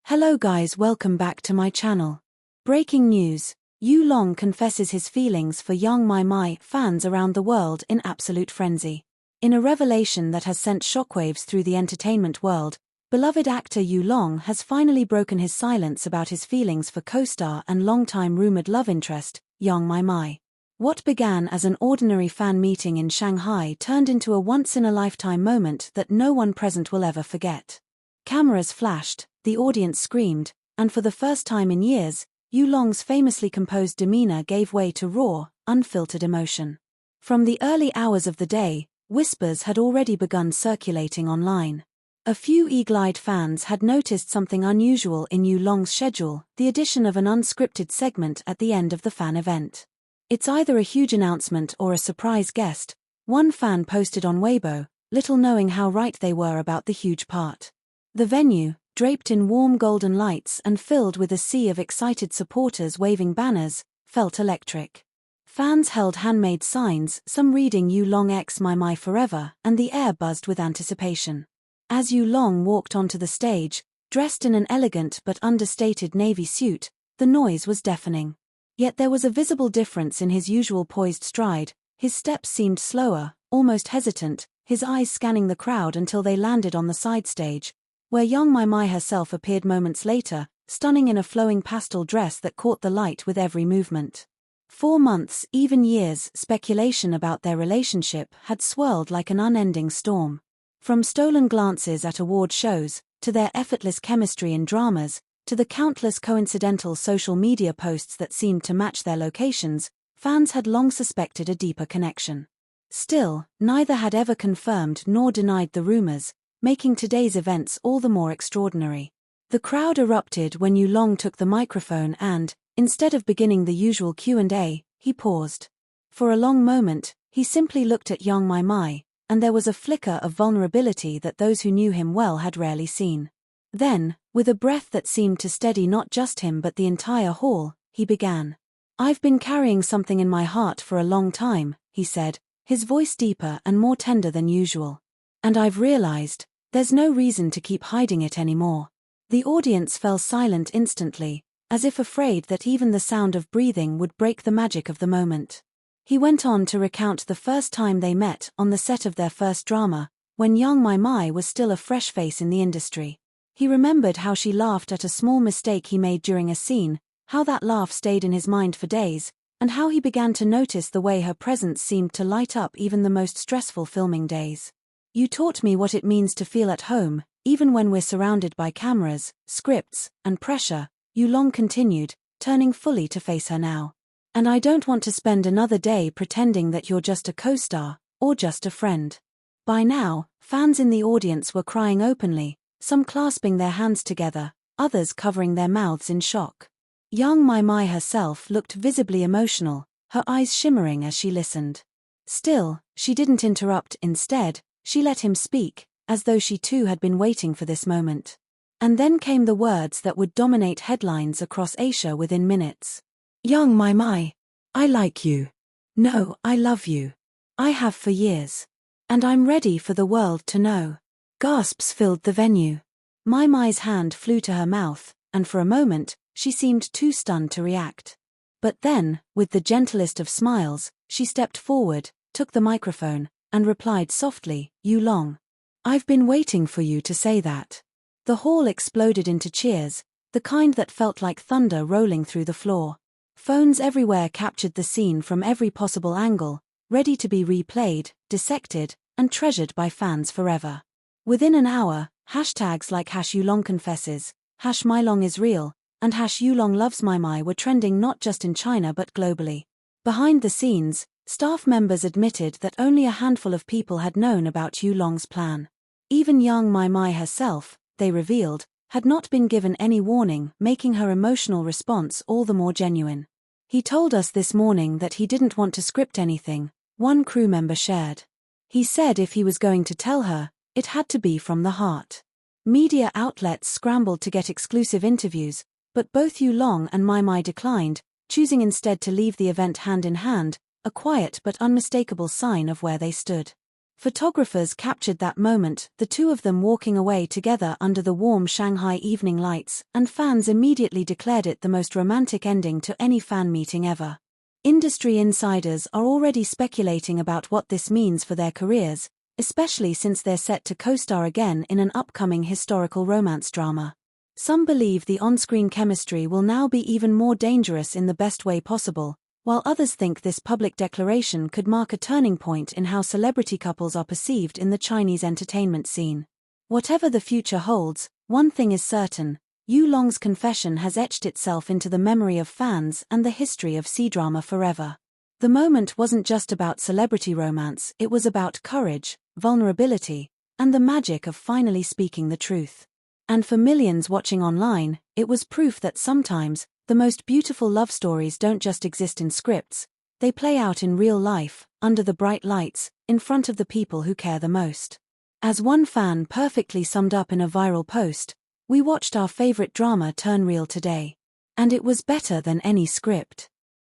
Hello guys, welcome back to my channel. Breaking news, Yu Long confesses his feelings for Yang Mai fans around the world in absolute frenzy. In a revelation that has sent shockwaves through the entertainment world, beloved actor Yu Long has finally broken his silence about his feelings for co-star and long-time rumored love interest, Yang Mai. What began as an ordinary fan meeting in Shanghai turned into a once-in-a-lifetime moment that no one present will ever forget. Cameras flashed, the audience screamed, and for the first time in years, Yu Long's famously composed demeanor gave way to raw, unfiltered emotion. From the early hours of the day, whispers had already begun circulating online. A few eagle-eyed fans had noticed something unusual in Yu Long's schedule, the addition of an unscripted segment at the end of the fan event. It's either a huge announcement or a surprise guest, one fan posted on Weibo, little knowing how right they were about the huge part. The venue, draped in warm golden lights and filled with a sea of excited supporters waving banners, felt electric. Fans held handmade signs, some reading Yu Long X Mai Forever, and the air buzzed with anticipation. As Yu Long walked onto the stage, dressed in an elegant but understated navy suit, the noise was deafening. Yet there was a visible difference in his usual poised stride. His steps seemed slower, almost hesitant, his eyes scanning the crowd until they landed on the side stage, where Yang Mai herself appeared moments later, stunning in a flowing pastel dress that caught the light with every movement. 4 months, even years, speculation about their relationship had swirled like an unending storm. From stolen glances at award shows, to their effortless chemistry in dramas, to the countless coincidental social media posts that seemed to match their locations, fans had long suspected a deeper connection. Still, neither had ever confirmed nor denied the rumors, making today's events all the more extraordinary. The crowd erupted when Yu Long took the microphone and, instead of beginning the usual Q&A, he paused. For a long moment, he simply looked at Yang Mai, and there was a flicker of vulnerability that those who knew him well had rarely seen. Then, with a breath that seemed to steady not just him but the entire hall, he began. "I've been carrying something in my heart for a long time," he said, his voice deeper and more tender than usual. "And I've realized, there's no reason to keep hiding it anymore." The audience fell silent instantly, as if afraid that even the sound of breathing would break the magic of the moment. He went on to recount the first time they met on the set of their first drama, when Yang Mai was still a fresh face in the industry. He remembered how she laughed at a small mistake he made during a scene, how that laugh stayed in his mind for days, and how he began to notice the way her presence seemed to light up even the most stressful filming days. "You taught me what it means to feel at home, even when we're surrounded by cameras, scripts, and pressure," Yu Long continued, turning fully to face her now. "And I don't want to spend another day pretending that you're just a co-star, or just a friend." By now, fans in the audience were crying openly, some clasping their hands together, others covering their mouths in shock. Yang Mai herself looked visibly emotional, her eyes shimmering as she listened. Still, she didn't interrupt. Instead, she let him speak, as though she too had been waiting for this moment. And then came the words that would dominate headlines across Asia within minutes. "Yang Mai, I like you. No, I love you. I have for years. And I'm ready for the world to know." Gasps filled the venue. Mai's hand flew to her mouth, and for a moment, she seemed too stunned to react. But then, with the gentlest of smiles, she stepped forward, took the microphone, and replied softly, "Yu Long, I've been waiting for you to say that." The hall exploded into cheers, the kind that felt like thunder rolling through the floor. Phones everywhere captured the scene from every possible angle, ready to be replayed, dissected, and treasured by fans forever. Within an hour, hashtags like #YouLongConfesses, #MyLongIsReal, and #YouLongLovesMai were trending not just in China but globally. Behind the scenes, staff members admitted that only a handful of people had known about Yu Long's plan. Even Yang Mai herself, they revealed, had not been given any warning, making her emotional response all the more genuine. "He told us this morning that he didn't want to script anything," one crew member shared. "He said if he was going to tell her, it had to be from the heart." Media outlets scrambled to get exclusive interviews, but both Yu Long and Mai declined, choosing instead to leave the event hand in hand, a quiet but unmistakable sign of where they stood. Photographers captured that moment, the two of them walking away together under the warm Shanghai evening lights, and fans immediately declared it the most romantic ending to any fan meeting ever. Industry insiders are already speculating about what this means for their careers, especially since they're set to co-star again in an upcoming historical romance drama. Some believe the on-screen chemistry will now be even more dangerous in the best way possible, while others think this public declaration could mark a turning point in how celebrity couples are perceived in the Chinese entertainment scene. Whatever the future holds, one thing is certain: Yu Long's confession has etched itself into the memory of fans and the history of C-drama forever. The moment wasn't just about celebrity romance, it was about courage, vulnerability, and the magic of finally speaking the truth. And for millions watching online, it was proof that sometimes, the most beautiful love stories don't just exist in scripts, they play out in real life, under the bright lights, in front of the people who care the most. As one fan perfectly summed up in a viral post, "We watched our favorite drama turn real today. And it was better than any script."